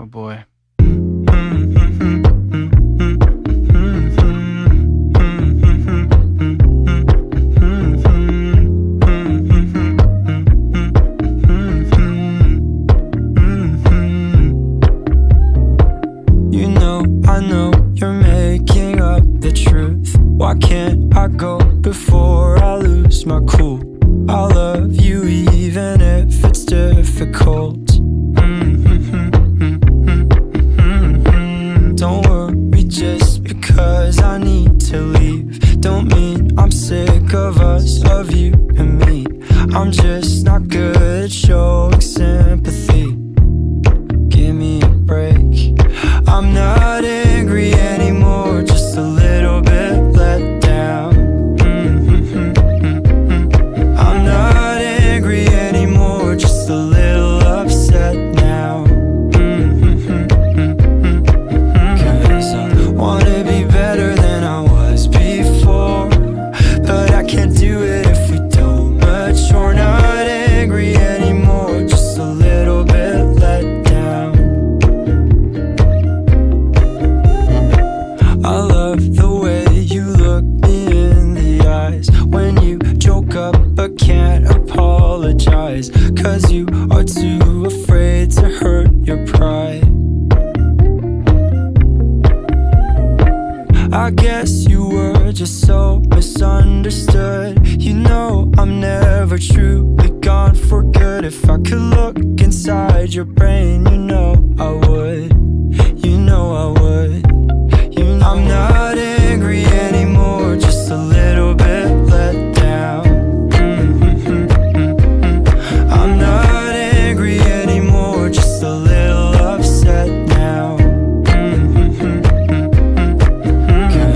Oh boy. You know, I know you're making up the truth. Why can't I go before I lose my cool? I love you even if it's difficult. Don't worry just because I need to leave. Don't mean I'm sick of us, of you and me. I'm just not good at showing sympathy. Give me a break. I'm not angry anymore, just a little bit let down. I'm not angry anymore, just a little upset now. 'Cause I wanna be better than I was before, but I can't do it if we don't mature. Not angry anymore, just a little bit let down. I love the way you look me in the eyes when you joke up but can't apologize, 'cause you are too afraid to hurt your pride. I guess you were just so misunderstood. You know I'm never truly gone for good. If I could look inside your brain, you know I would. You know I would. I'm not angry anymore, just a little bit let down. I'm not angry anymore, just a little upset now.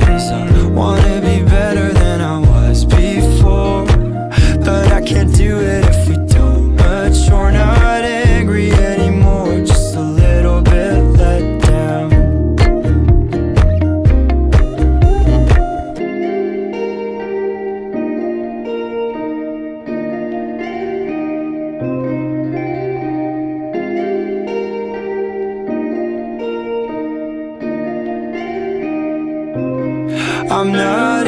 'Cause I wanna be better than I was before, but I can't do it if we don't mature. Not angry anymore, just a little bit let down. I'm not